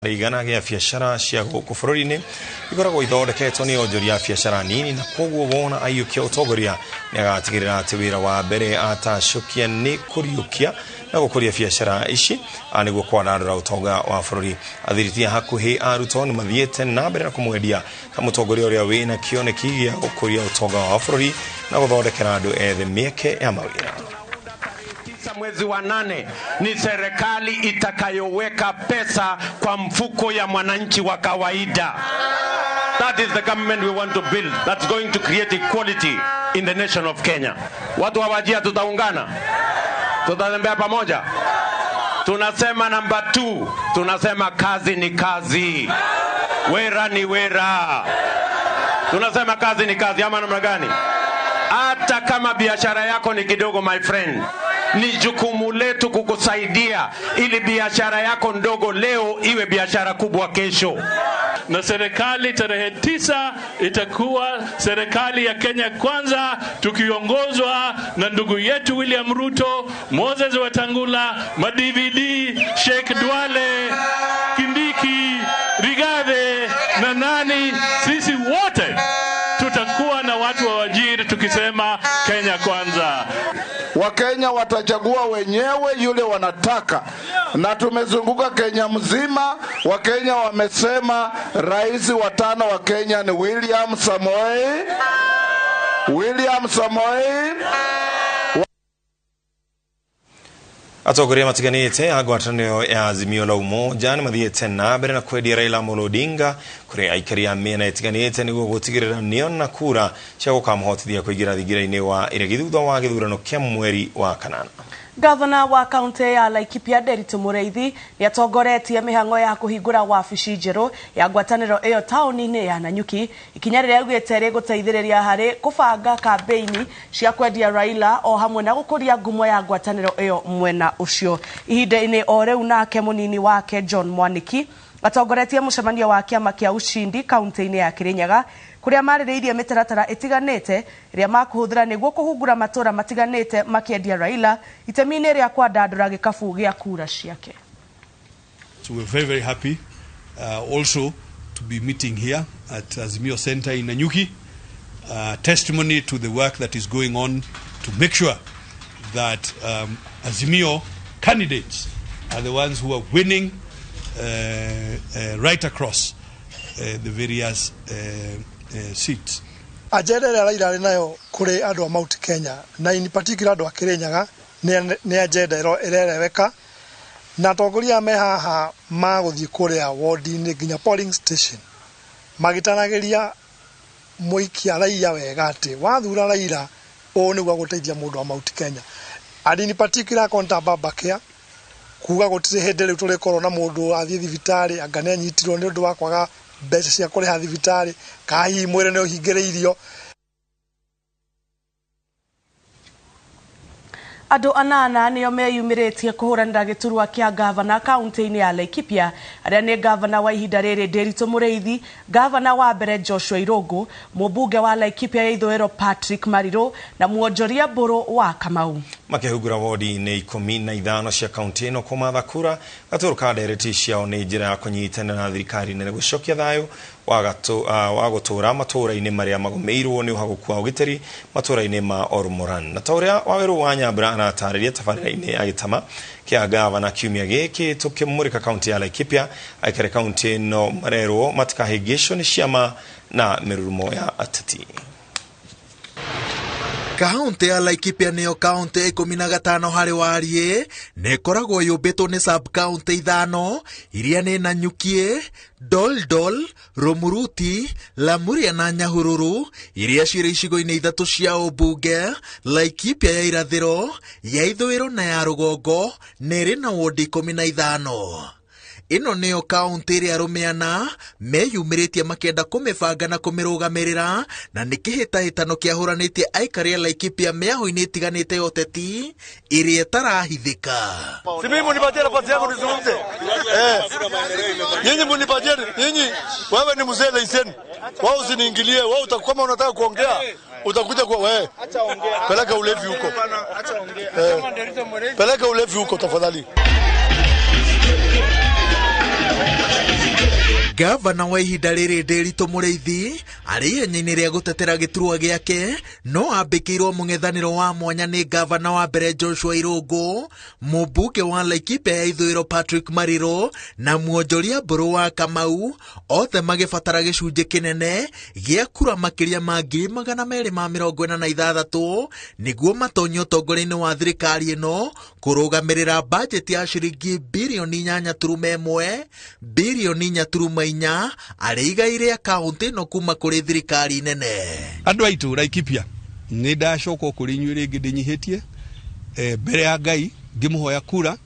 Igana ya biashara cia gũkũ bũrũri-inĩ ikoragwo ithondeketwo nĩ onjoria a biashara nini na koguo wona aiyũkia ũtongoria nĩ agatigĩrĩra atĩ wĩra wa mbere atacũkia nĩ kũriũkia na gũkũria biashara ici nĩguo kwarandũra ũtonga wa bũrũri. Athiriti a hakuhĩ arutwo nĩ mathiĩte na mbere na kũmwendia mũtongoria ũrĩa wĩna kĩoneki gĩa gũkũria ũtonga wa bũrũri na gũthondekera andũ ethĩ mĩeke ya mawĩra. Mwezi wa 8 ni serikali itakayoweka pesa kwa mfuko ya mwananchi wa kawaida. That is the government we want to build. That's going to create equality in the nation of Kenya. Watu wa Wajir tutaungana. Tutatembea pamoja. Tunasema number 2, tunasema kazi ni kazi. Wera ni wera. Tunasema kazi ni kazi ama namna gani? Hata kama biashara yako ni kidogo, my friend, ni jukumu letu kukusaidia ili biashara yako ndogo leo iwe biashara kubwa kesho. Na serikali tarehe 9 itakuwa serikali ya Kenya Kwanza, tukiongozwa na ndugu yetu William Ruto, Moses Wetangula, Madividi, Sheikh Duale, Kindiki, Rigathi na nani, sisi wote tutakuwa na watu wa Wajir tukisema Kenya Kwanza. Wakenya watachagua wenyewe yule wanataka, na tumezunguka Kenya mzima. Wakenya wamesema rais wa 5 wa Kenya ni William Samoei. Atongoria matiganĩte a ngwatanĩro ya Azimio la Umoja nĩ mathiĩte na mbere na kwendia Raila Amolo Odinga kũrĩ aikari a mĩena ĩtiganĩte nĩguo gũtigĩrĩra nĩona kura cia gũkamũhotithia kũingĩra thingira-inĩ wa iregi thutha wa gĩthurano kĩa mweri wa kanana. Gavana wa kaunti ya Laikipia Thaa Ithatū nĩ atongoretie mĩhang'o ya kũhingũra wabici njerũ ya ngwatanĩro ĩyo taũni-inĩ ya Nanyuki, ikinya rĩrĩa augĩte rĩgũteithĩrĩria harĩ kũbanga kampeini cia kwendia Raila o hamwe na gũkũria ngumo ya ngwatanĩro ĩyo mwena ũcio. Ihinda-inĩ o rĩu nake mũnini wake John Mwaniki atongoretie mũcemanio wa kĩama kĩa Ushindi kaunti-inĩ ya Kirinyaga kuria marĩrĩirie mĩtaratara ĩtiganĩte ĩrĩa makũhũthĩra nĩguo kũhungura matũra matiganĩte makĩendia Raila itemi-inĩ rĩa kwandandũra gĩkabu gĩa kura ciake. So we're very, very happy also to be meeting here at Azimio Center in Nanyuki, testimony to the work that is going on to make sure that Azimio candidates are the ones who are winning right across the various seats. Ajenda ya Raila nayo kule andũ a Mount Kenya na in particular andũ a Kirinyaga nĩ ajenda ĩrereweka, na atongoria me haha magũthiĩ kũrĩa ward-inĩ nginya polling station magitanagĩria mũikia raia wega atĩ wathura Raila ũũ nĩguo gũteithia mũndũ wa Mount Kenya. And in particular konta babakea kuga gũtirĩ hĩndĩ rĩu tũrĩkorwo na mũndũ athiĩ thibitarĩ anga nĩ anyitirwo nĩ ũndũ wa kwaga mbeca cia kũrĩha thibitarĩ kahi mwĩrĩ nĩ ũhingĩrĩirio. Andũ 8 nĩo meyumĩrĩtie kũhũranĩra gĩturwa kĩa gavana kaunti-inĩ ya Laikipia, arĩa nĩ gavana wa ihinda rĩrĩ Nderitu Mũrĩithi, gavana wa mbere Joshua Irũngũ, mũmbunge wa Laikipia ya ithũĩro Patrick Marirũ na muonjoria Mbũrũ wa Kamau. Makĩhungura wodi-inĩ 15 cia kaunti ĩno kũmatha kura gatũrũ ka ndereti ciao nĩ njĩra ya kũnyitanĩra na thirikari nene gũcokia thayũ wa gũtũũra matũũra-inĩ marĩa magũmĩirwo nĩ ũhagũku wa ũgitĩri matũũra-inĩ ma Ormoran. Na ta ũrĩa Wawerũ wa Nyambura anatarĩria tabarĩra-inĩ ya gĩtama kĩa gavana kiumia gĩkĩ tũkĩmũrĩka kaunti ya Laikipia, aikari kaunti ĩno marerwo matikahĩngĩcwo nĩ ciama na mĩrurumo ya ateti. Kaunti ya Laikipia nĩyo kaunti 15 harĩ wariĩ, nĩ ĩkoragwo yũmbĩtwo nĩ sub-county 5 iria nĩ Nanyuki, Doldol, Romuruti, Lamuria na Nyahururu, iria cirĩ icigo-inĩ 3 cia ũmbunge. Laikipia ya irathĩro, ya ithũĩro na ya rũgongo nĩ ĩrĩ na wodi 15. Ino nĩyo kaunti ĩrĩa arũmeana meyumĩrĩtie makĩenda kũmĩbanga na kũmĩrũgamĩrĩra, na nĩ kĩhĩtahĩtano kĩahũranĩtie aikari a Laikipia mĩaho-inĩ ĩtiganĩte ya ũteti ĩrĩa ĩtarahithĩka. Si mimi munipatie nafasi yangu nizungumze. Nyinyi munipatie, nyinyi wewe ni mzee leseni. Wao usiniingilie, wao kama unataka kuongea utakuja kwa wewe. Acha ongea. Peleka ulevi huko. Acha ongea. Peleka ulevi huko tafadhali. Gavana wa ihinda rĩrĩ Nderitu Mũrĩithi arĩ ihenya-inĩ rĩa gũtetera gĩturwa gĩake no ambĩkĩirwo mũng'ethanĩro wa mwanya nĩ gavana wa mbere Joshua Irũngũ, mũmbunge wa Laikipia ya ithũĩro Patrick Mariro na muonjoria Mbũrũ wa Kamau, othe magĩbatara gĩcunjĩ kĩnene gĩa kura makĩria ma 246 nĩguo matonye ũtongoria-inĩ wa thirikari ĩno kũrũgamĩrĩra bajeti ya ciringi birioni 8.1 birioni 4.4 arĩ igai rĩa kaunti no kuma kũrĩ thirikari nene. Andũ aitũ Laikipia nĩ ndacoka kũrĩ inyuĩ rĩngĩ ndĩnyihĩtie mbere ya Ngai ngĩmũhoya kura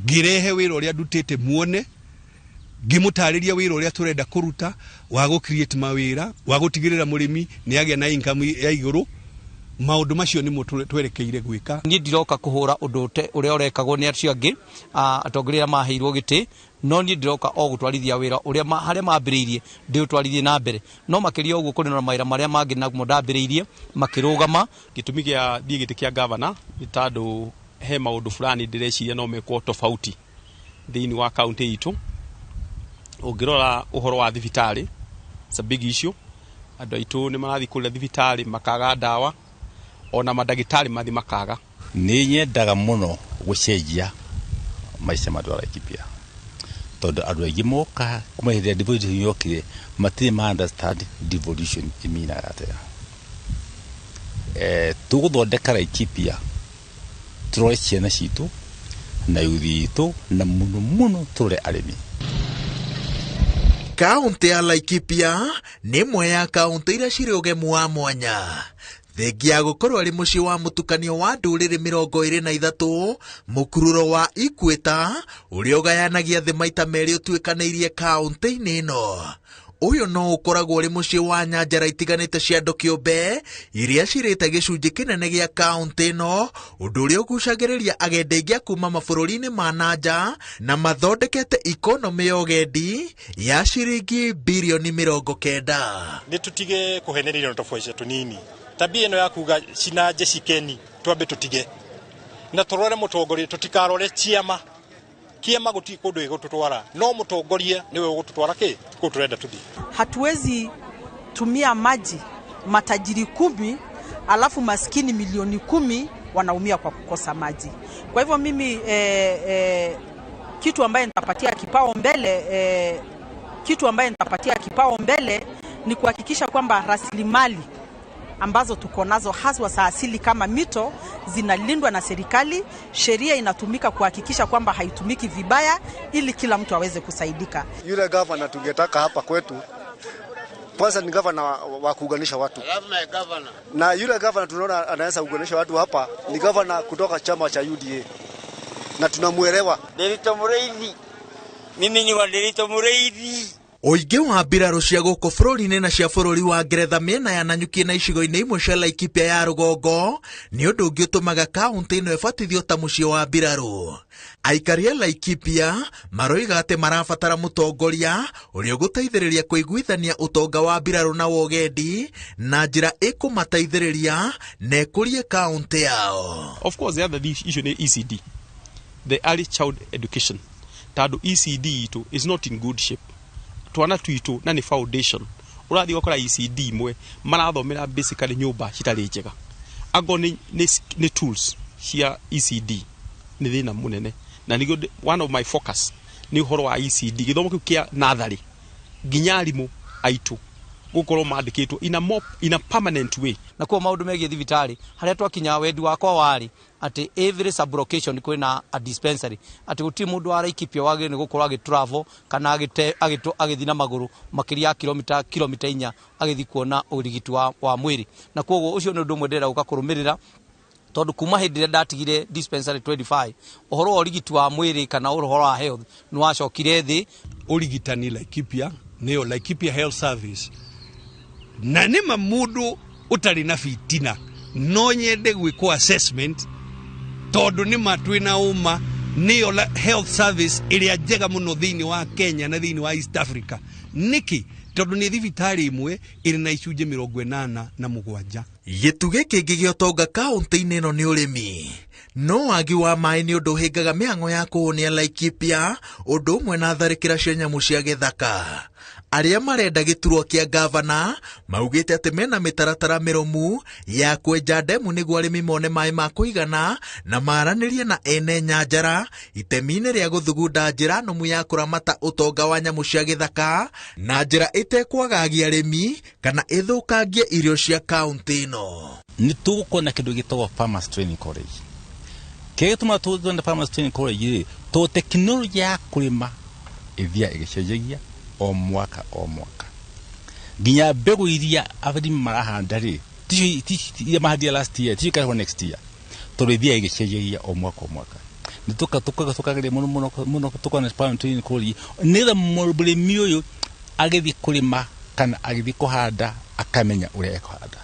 ngĩrehe wĩra ũrĩa ndutĩte muone ngĩmũtarĩria wĩra ũrĩa tũrenda kũruta wa gũ-create mawĩra wa gũtigĩrĩra mũrĩmi nĩ agĩa na income ya igũrũ. Maũndũ macio nĩmo twerekeire gwĩka. Niĩ ndiroka kũhũra ũndũ ũrĩa ũrekagwo nĩ acio angĩ atongoria maheirwo gĩtĩ, no niĩ ndiroka o gũtwarithia wĩra ũrĩa harĩa mambĩrĩirie ndĩũtwarithie na mbere, no makĩria ũguo kũrĩ na mawĩra marĩa mangĩ naguo ndambĩrĩirie makĩrũgama. Gĩtũmi gĩa thiĩ gĩtĩ kĩa gavana nĩ tondũ he maũndũ fulani ndĩreciria no mekwo tofauti thĩinĩ wa kaunti itũ. Ũngĩrora ũhoro wa thibitarĩ, it's a big issue. Andũ aitũ nĩ marathiĩ kũrĩa thibitarĩ makaga ndawa, ona madagĩtarĩ mathi makaga. Nĩ nyendaga mũno gũcenjia maica ma andũ a Laikipia, tondũ andũ aingĩ moka kuma hĩndĩ ya devolution yokire matirĩ ma understand devolution ĩminaga atĩa. Tũgũthondeka Laikipia tũrore ciana citũ na yuthi itũ na mũno mũno tũrore arĩmi. Kaunti ya Laikipia nĩ ĩmwe ya kaunti iria cirĩ ũgemu wa mwanya. Thengia ya gũkorwo arĩ mũciĩ wa mũtukanio wa ndũrĩrĩ 23, mũkururo wa Ikweta ũrĩa ũgayanagia thĩ maita merĩ ũtuĩkanĩirie kaunti-inĩ ĩno. Ũyũ no ũkoragwo ũrĩ mũciĩ wa nyanjara itiganĩte cia andũ kĩũmbe iria cirĩte gĩcunjĩ kĩnene gĩa kaunti ĩno, ũndũ ũrĩa ũgucagĩrĩria agendi aingĩ kuma mabũrũri-inĩ ma nanja na mathondekete ikonomi ya ũgendi ya ciringi birioni 90. Nĩ tũtige kũhenereria tofauti tũnini. Tabia ĩno ya kuga cina Jeshikeni twambe tutige na tũrore mũtongoria, tutikarore ciama gũti kũndũ igũtũtwara, no mũtongoria niwe ũgũtũtwara kũndũ turenda tuthi. Hatuwezi tumia maji matajiri 10 alafu maskini milioni 10 wanaumia kwa kukosa maji. Kwa hivyo mimi kitu ambaye nitapatia kipao mbele ni kuhakikisha kwamba rasilimali ambazo tuko nazo haswa za asili kama mito zinalindwa na serikali. Sheria inatumika kuhakikisha kwamba haitumiki vibaya ili kila mtu aweze kusaidika. Yule gavana tungetaka hapa kwetu kwanza ni gavana wa kuunganisha watu. Na yule gavana tunaona anaweza kuunganisha watu hapa ni gavana kutoka chama cha UDA. Na tunamuelewa. Nderitu Mũrĩithi. Mimi ni wa Nderitu Mũrĩithi. Ũingĩ wa mbirarũ cia gũkũ bũrũri-inĩ na cia bũrũri wa Ngeretha mĩena ya Nanyuki na icigo-inĩ imwe cia Laikipia ya rũgongo nĩ ũndũ ũngĩ ũtũmaga kaunti ĩno ĩbatithio ta mũciĩ wa mbirarũ. Aikari a Laikipia maroiga atĩ marabatara mũtongoria ũrĩa ũgũteithĩrĩria kũiguithania ũtonga wa mbirarũ na wogendi na njĩra ĩkũmateithĩrĩria na ĩkũrie kaunti yao. Of course the other issue ni ECD, the early child education. Tado ECD ito is not in good shape. Twana tuito na ni foundation urathi wakora ECD imwe marathomera basically nyumba citarĩ njega. Ago ni tools cia ECD ni thina munene na nigo one of my focus ni uhoro wa ECD githomo kiu kia nathari nginya arimu aitu gukorwo mandikitwo in a permanent way. Na kwa maundu megie thibitarĩ harĩa twakinya wendi wakwa warĩ ati every sub-location kwina a dispensary ati guti mundu wa Laikipia wagire ni gukorwo agitravel kana agithi na maguru makiria kilomita 4 agithi kuona urigiti wa mwiri. Na koguo ucio ni undu mwe ndĩrenda guka kũrũmĩrĩra tondu kuma hĩndĩ ĩrĩa ndatigire dispensary 25 uhoro wa urigiti wa mwiri kana uhoro wa health ni wacokire thĩ. Urigitani Laikipia nĩyo Laikipia Health Service na nĩma mũndũ ũtarĩ na fitina no nyende gwĩkwo assessment tondu nĩma twĩna ũma nĩyo health service ĩrĩa njega mũno thĩinĩ wa Kenya na thĩinĩ wa East Africa. Niki tondu nĩ thibitarĩ imwe ĩrĩ na icunjĩ 87. Gĩtugĩ kĩngĩ gĩa ũtonga kaunti-inĩ ĩno nĩ ũrĩmi, no agi wa mai ni undu hingaga mihango ya kuhonia Laikipia undu umwe na tharikira cia nyamu cia githaka. Aria marenda giturwa kia gavana maugite ati mena mitaratara miromu ya kwenja ndemu niguo arimi mone mai ma kuigana na maranirie na ene nyanjara itemine ria guthugunda njira nomu ya kuramata utonga wa nyamu cia githaka na njira itekwagagia arimi kana ithukangie irio cia kaunti ino. Ni tugukona kindu gitagwo Farmers Training College. Kegituma tugukona Farmers Training College to teknolojia ya kurima ithia igicenjagia o mwaka nginya mbegu iria arimi marahanda ri ti mahandia last year ti kana next year to ithia igicenjagia o mwaka ni tukagire muno tukona Farmers Training College nitha murimi uyu agithi kurima kana agithi kuhanda akamenya uria ekuhanda.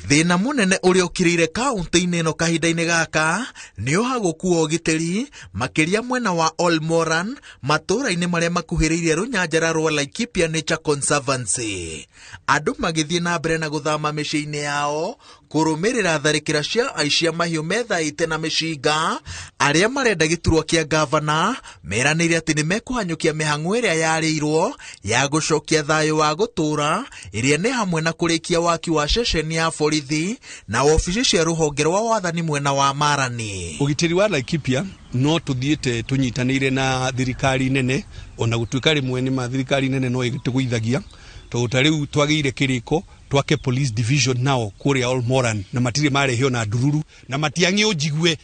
Thina munene uria ukirire kaunti-ini ino kahinda-ini gaka ni uhaguku wa ugitiri makiria mwena wa Olmoran matura-ini maria makuhiriirie runyanjara rwa Laikipia Nature Conservancy. Andu magithie na mbere na guthama micii-ini yao kurumirira tharikira cia aici a mahiu methaite na micinga aria marenda giturwa kia gavana meranire ati ni mekuhanyukia mihango iria yarirwo ya gucokia thayo wa gutura iria ni hamwe na kurikia waki wa ceceni ya borithi na ofici cia ruhonge rwa wathani mwena wa Marani. Ugitiri wa Laikipia no tuthiite tunyitanire na thirikari nene ona gutuika rimwe ni ma thirikari nene no igituguithagia to tariu twagire kiriko twake police division nao kuria Olmoran na matire marehio na ndururu na matiangi ujigwe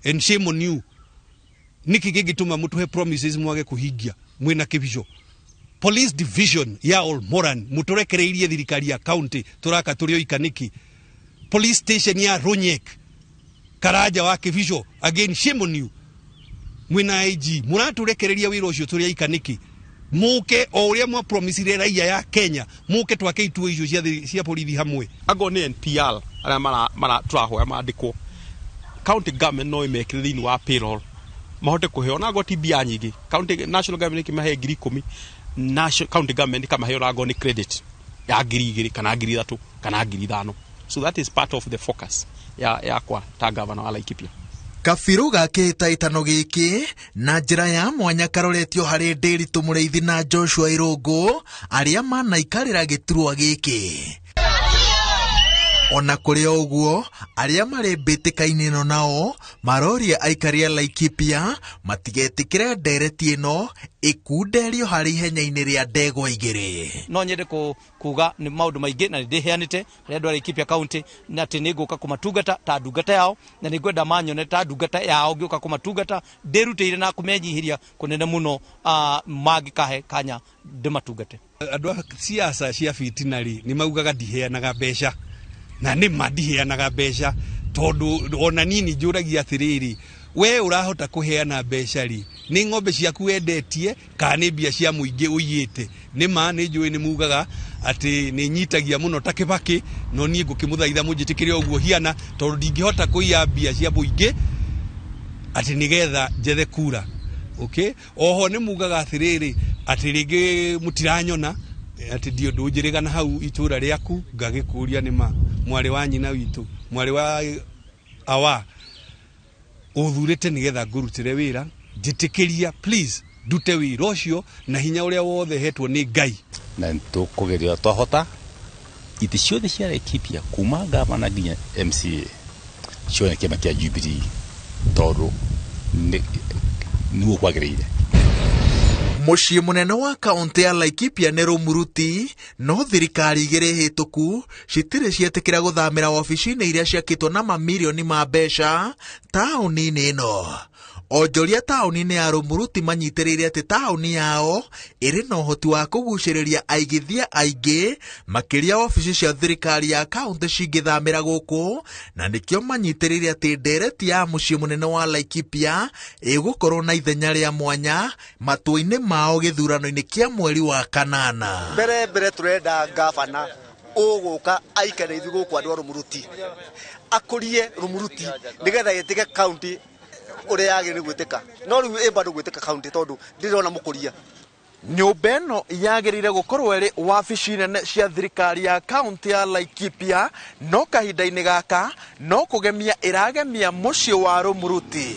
and shame on you. Niki gigituma mutuhe promises mwage kuhingia mwina kivisho. Police division ya Olmoran muturekereirie thirikari ya county turaka turio ikaniki. Police station ya Ronyek karaja wa kivisho again shame on you. Mwina IG muraturekereria wira ucio turia ikaniki. Muke o uria mwa promisire raia ya Kenya muke twake ituo icio cia borithi hamwe ago ni NPR aria mara turahoya mandikwo county government no imekire thini wa payroll mahote kuheo na goti bia nyingi county national government kimahe 10,000 national county government kama heo rago ni credit ya 2,000 kana 3,000 kana 5,000 so that is part of the focus ya kwa ta governor wa Laikipia. Kabiru gake taitano giki na njira ya mwanya karoretio hari Ndiritu Mureithi na Joshua Irungu aria manaikarira giturwa giki. Ona kuri oguo aria mari mbitikaini no nao maroria aikaria Laikipia matigetikire ndereti ino ikunderio hari ihenya-ini ria ndegwa igiri. No nyende kuga ni maundu maingi na ndiheanite hari andu a Laikipia county na ati niguka kumatungata ta ndungata yao na nigwenda manyone ta ndungata yao ngiuka kumatungata ndirutire na kumenyihiria kunene muno magikahe kanya ndimatungate. Andu a siasa cia fitinari ni maugaga ndiheanaga mbeca na ni madiheanaga mbeca tondu ona nini njuragia atiriri we urahota kuheana mbeca ri ni ng'ombe ciaku wendetie kana ni mbia cia muingi uyite ni ma ni njui ni mugaga ati ni nyitagia muno ta Kibaki no nie ngukimuthaitha munjitikire oguo hiana tondu ndingihota kuiya mbia cia muingi ati nigetha njethe kura. Okay, oho ni mugaga atiriri ati ringi mutiranyona ati ndio ndunjiriga na hau itura riaku ngagikuria ni ma mwari wa nyina witu mwari wa awa uthurite nigetha ngurutire wira njitikiria please dute wira ucio na hinya uria wothe hetwo ni Ngai na tukugeria twahota iti ciothe cia Laikipia kuma gavana nginya MCA cione kiama kia Jubilee tondu ni kwagiriire. Muciĩ munene wa kaunti ya Laikipia ni Rumuruti no thirikari igiri hituku citire cietikira guthamira ofici-ini iria ciakitwo na mamilioni ma mbeca tauni-ini ino. Onjoria tauni-ini ya Rumuruti manyitirire ati tauni yao iri na uhoti wa kuguciriria aigithia aingi makiria ofici cia thirikari ya kaunti cingithamira guku na nikio manyitirire ati ndereti ya muciĩ munene wa Laikipia igukorwo na ithenya ria mwanya matu-ini mao githurano-ini kia mweri wa kanana. Mbere turenda gavana uguka aikare ithu guku andu a Rumuruti akurie Rumuruti nigetha yetike county uria yagire gwitika no riu bado gwitika county tondu ndirona mukuria nyumba ĩno yagĩrĩire gũkorwo ĩrĩ wabici nene cia thirikari ya kaunti ya Laikipia, no kahinda-inĩ gaka no kũgemia ĩragemia mũciĩ wa Rũmuruti.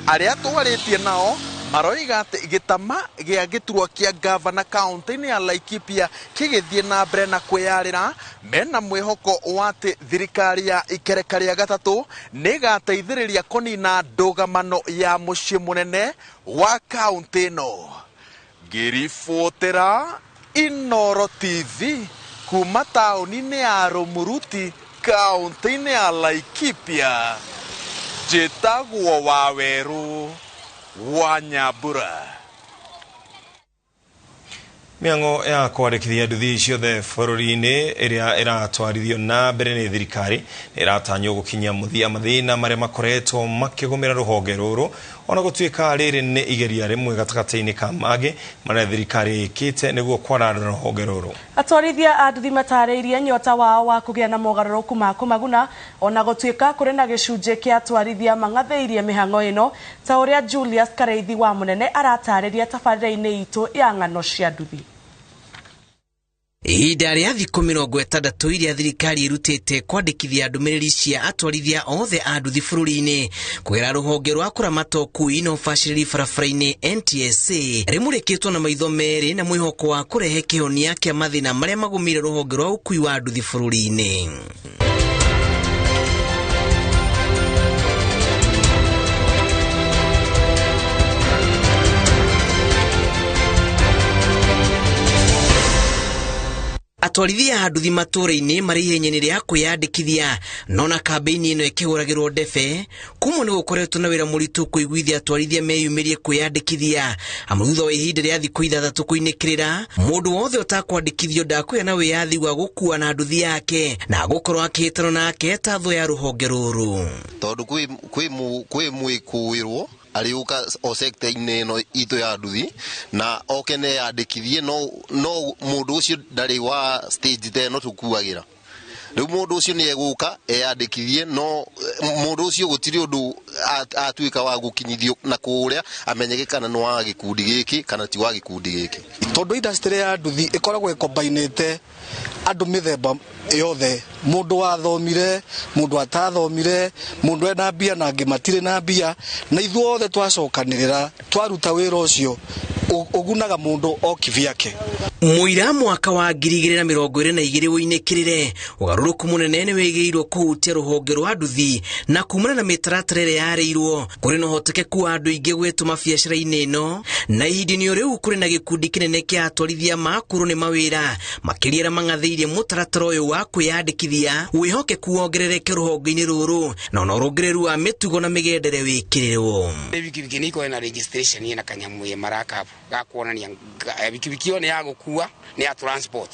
Arĩa twarĩtie nao maroiga atĩ gĩtama gĩa gĩturwa kĩa gavana kaunti-inĩ ya Laikipia kĩgĩthiĩ na mbere na kwĩyarĩra, mena mwĩhoko wa atĩ thirikari ya ikereka rĩa gatatũ nĩĩgateithĩrĩria kũnina ndũgamano ya mũciĩ mũnene wa kaunti ĩno. Ngĩribotera iNooro TV kuma taũni-inĩ ya Rũmuruti kaunti-inĩ ya Laikipia, njĩtagwo Wawerũ wa Nyambura. Mĩhang'o ya kwandĩkithia nduthi ciothe bũrũri-inĩ ĩrĩa ĩratwarithio na mbere nĩ thirikari ĩratanywo gũkinyia mũthia mathĩna marĩa makoretwo makĩgũmĩra rũhonge rũrũ, ona gũtuĩka rĩrĩ nĩ igeria rĩmwe gatagatĩ-inĩ ka mangĩ marĩa thirikari ĩkĩte nĩguo kwarandũra rũhonge rũrũ. Atwarithia a nduthi matarĩirie nyota wao wa kũgĩa na mogarũrũku ma kũmaguna, ona gũtuĩka kũrĩ na gĩcunjĩ kĩa atwarithia mang'athĩirie mĩhang'o ĩno, ta ũrĩa Julius Kareithi wa Mũnene aratarĩria tabarĩra-inĩ itũ ya ng'ano cia nduthi. Ihinda rĩa thikũ 60 iria thirikari ĩrutĩte kwandĩkithia ndũmĩrĩri cia atwarithia othe a nduthi bũrũri-inĩ kũgerera rũhonge rwa kũramata ũkui na ũbacĩrĩri barabara-inĩ NTSA rĩmũrĩkĩtwo na maitho merĩ na mwĩhoko wa kũrehe kĩhonia kĩa mathĩna marĩa magũmĩire rũhonge rwa ũkui wa nduthi bũrũri-inĩ. Atwarithia a nduthi matũũra-inĩ marĩ ihenya-inĩ rĩa kwĩyandĩkithia, no na kambĩini ĩno ĩkĩhũragĩrwo ndebe, kumwo nĩ gũkoretwo na wĩra mũritũ kũiguithia atwarithia meyumĩrie kwĩyandĩkithia, amu thutha wa ihinda rĩa thikũ 6 kũinĩkĩrĩra, mũndũ wothe ũtakwandĩkithio ndakũgĩa na wĩyathi wa gũkua na nduthi yake na gũkorwo akĩhĩtana nake ta thũ ya rũhonge rũrũ. Tondũ kwĩ mwĩkũĩrwo aliuka o sector-inĩ ĩno itũ ya nduthi na oke neyandĩkithie, no mũndũ ũcio ndarĩ wa stage ta ĩno tũkuagĩra. Rĩu mũndũ ũcio nĩ egũka eyandĩkithie, no mũndũ ũcio gũtirĩ ũndũ atuĩka wa gũkinyithio na kũrĩa amenyeke kana nĩ wa gĩkundi gĩkĩ kana ti wa gĩkundi gĩkĩ. Tondũ industry ya nduthi ĩkoragwo ĩkombainĩte andũ mĩthemba yothe, mũndũ wathomire, mũndũ atathomire, mũndũ ena mbia na angĩ matirĩ na mbia, na ithuothe twacokanĩrĩra twaruta wĩra ũcio ũgunaga mũndũ o kĩvyake. Mũira mwaka wa 2022 woinĩkĩrĩre, ũgarũrũku mũnene nĩ wĩgĩirwo kũhutia rũhonge rwa nduthi na kumana na mĩtaratara ĩrĩa yarĩirwo, kũrĩ na ũhotekeku wa andũ aingĩ gwĩtũma biacara-inĩ ĩno, na ihinda-inĩ rĩu kũrĩ na gĩkundi kĩnene kĩa atwarithia makũrũ nĩ mawĩra makĩria mang'athĩirie mũtaratara ũyũ wa kwĩyandĩkithia, wĩhokeku wongerereke rũhonge-inĩ rũrũ na ona ũrongereru wa mĩtugo na mĩgendere wĩkĩrĩrwo. Bikibiki nĩ ĩkoragwo na registration ĩna kanyamũ ya maraka ga kuonania bikibiki ĩyo nĩ ya gũkua, nĩ ya transport.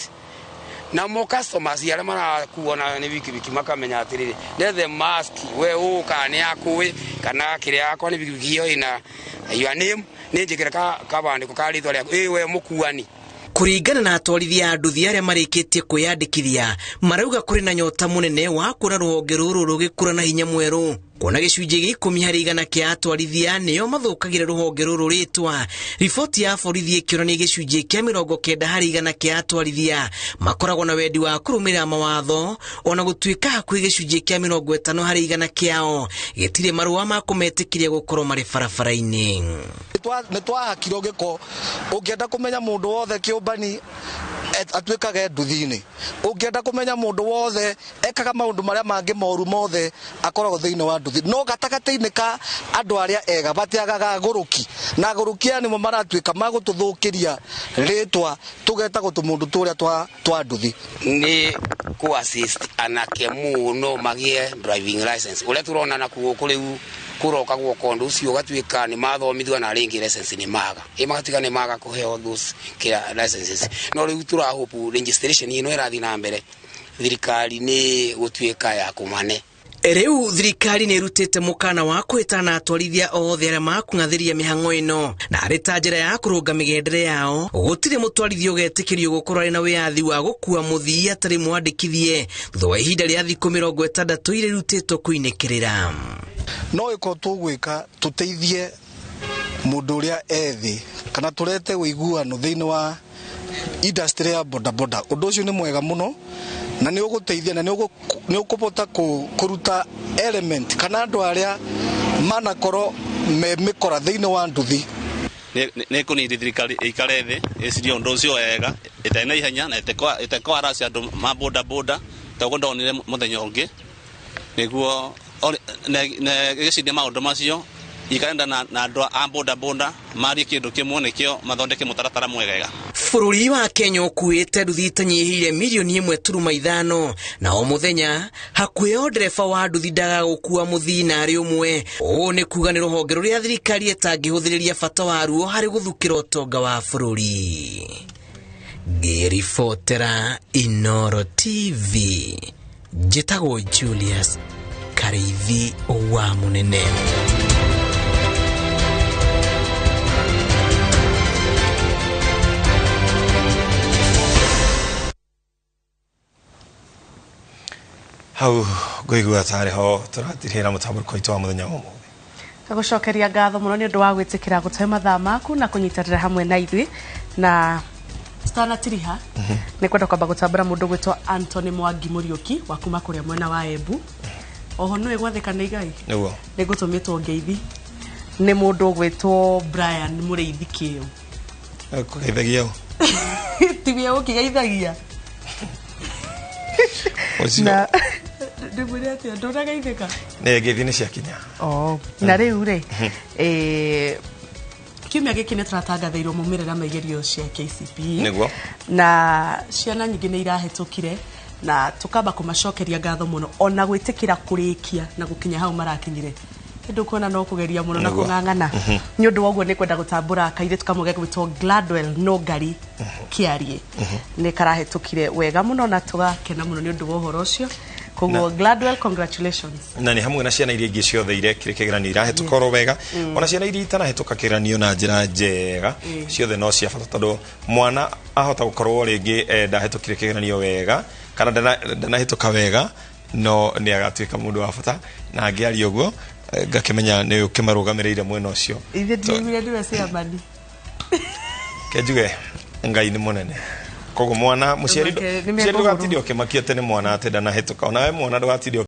Na mo customers arĩa marakuo na nĩ bikibiki makamenya atĩrĩrĩ, nethe mask we ũka nĩ yakũĩ kana kĩrĩa yakwa nĩ bikibiki ĩyo ĩna your name, nĩ njĩkĩra kabandĩko ka rĩtwa rĩaku we mũkuani. Kũringana na atwarithia a nduthi arĩa marĩkĩtie kwĩyandĩkithia, marauga kũrĩ na nyota mũnene wa kuona rũhonge rũrũ rũgĩkũra na hinya mwerũ, kuona gĩcunjĩ 10% kĩa atwarithia nĩo mathũkagĩra rũhonge rũrũ rĩtwa. Riboti ya borithi ĩkĩonania gĩcunjĩ kĩa 90% kĩa atwarithia makoragwo na wendi wa kũrũmĩrĩra mawatho, ona gũtuĩka hakuhĩ gĩcunjĩ kĩa 50% kĩao gĩtirĩ marũa ma kũmetĩkĩria gũkorwo marĩ barabara-inĩ. Nĩ twahakirwo gĩko, ũngĩenda kũmenya mũndũ wothe kĩũmbani atuĩkaga nduthi-inĩ, ũngĩenda kũmenya mũndũ wothe ekaga maũndũ marĩa mangĩ moru mothe akoragwo thĩinĩ wa nduthi, no gatagatĩ-inĩ ka andũ arĩa ega batiagaga agũrũki, na agũrũki aya nĩmo maratuĩka magũtũthũkĩria rĩtwa tũgetagwo tũmũndũ tũrĩa twa nduthi. Nĩ kũ assist anake mũno magĩe driving license, ũrĩa tũrona nakuo kũrĩu kuroka guoko ndu ucio gatuika ni mathomithwa na ringi license ni maga magatiga ni maga kuheo those kila licenses. No riu turahope registration ino irathi na mbere, thirikari ni gutuika ya kumane. Rĩu thirikari nĩ ĩrutĩte mũkana wa kwĩtana atwarithia othe arĩa makung'athĩria mĩhang'o ĩno, na arĩ ta njĩra ya kũrũnga mĩgendere yao, gũtirĩ mũtwarithia ũgetĩkĩrio gũkorwo arĩ na wĩyathi wa gũkua mũthii atarĩ mwandĩkithie thutha wa ihinda rĩa thikũ 60 iria irutĩtwo kũinĩkĩrĩra. No ĩko tũgwĩka tũteithie mũndũ ũrĩa ethĩ kana turete uiguano thiini wa industry ya bodaboda. Undu ucio ni mwega muno na ni uguteithia na ni ukubota kuruta element kana andu aria manakoro me mikora thiini wa nduthi ne kuni thirikari ikare thi icirio undu ucio wega itena ihenya na itekwa arasi andu ma bodaboda tago ndonire muthenya ungi niguo ne giciria maundu macio ikaenda na andu a bodaboda mari kindu kimwe nikio mathondeke mutaratara mwegega. Bururi wa Kenya ukuite nduthi itanyihiire milioni 1.5 na o muthenya hakuhi o ndereba wa nduthi ndaga gukua muthina ari umwe. Ũũ nĩ kuga nĩ rũhonge rũrĩa thirikari ĩtangĩhũthĩrĩria bata waruo harĩ gũthukĩra ũtonga wa bũrũri. Ngĩribotera iNooro TV, njĩtagwo Julius Kareithi wa Munene. hau ngoigua tari ho turatirira mutambuko itu wa muthenya umwe Tagucokeria ngatho muno ni undu wa gwitikira gute mathaa maku na kunyitanira hamwe na ithui na stana tiriha ni kwenda kwamba gutambura mundu gwitwa Anthony Mwangi Muriuki wa kuma kuria mwena wa Embu oho no egwathikana igai niguo ni gutumitwo ngeithi ni mundu gwitwo Brian Mureithi Kiyo kugeithagia tiwe ukigeithagia na ndimuri atia ndonageithika ne ngeithi ni ciakinya na riu ri kiumia giki ni turatangathiirwo mumirira maigerio cia KCPE niguo na ciana nyingi ni irahetukire na tukamba kumacokeria ngatho muno ona gwitikira kurikia na gukinya hau marakinyire ndu kuona no kugeria muno na kungangana ni undu woguo ni kwenda gutambura kaire tukamugege gwitwo Gladwell no ngari kiarie ni karahetukire wega muno na tugakena muno ni undu wa uhoro ucio koguo Gladwell congratulations na ni hamwe na ciana iria ingi ciothe ire kirekegeranio irahetukoro wega ona ciana iria itanahetuka kigeranio na njira njega ciothe no cia bata tondu mwana ahota gukorwo ringi ndahetukire kigeranio wega kana ndanahetuka wega no ni agatuika mundu wa bata na angiaria uguo ngakimenya ni ukimarugamirire mwena ucio ithe ndimire ndiwe cia bani kejuge ngai ni munene koguo mwana muciari ndugatindi ukimakia tene mwana atenda na hetuka ona we mwana ndugatindi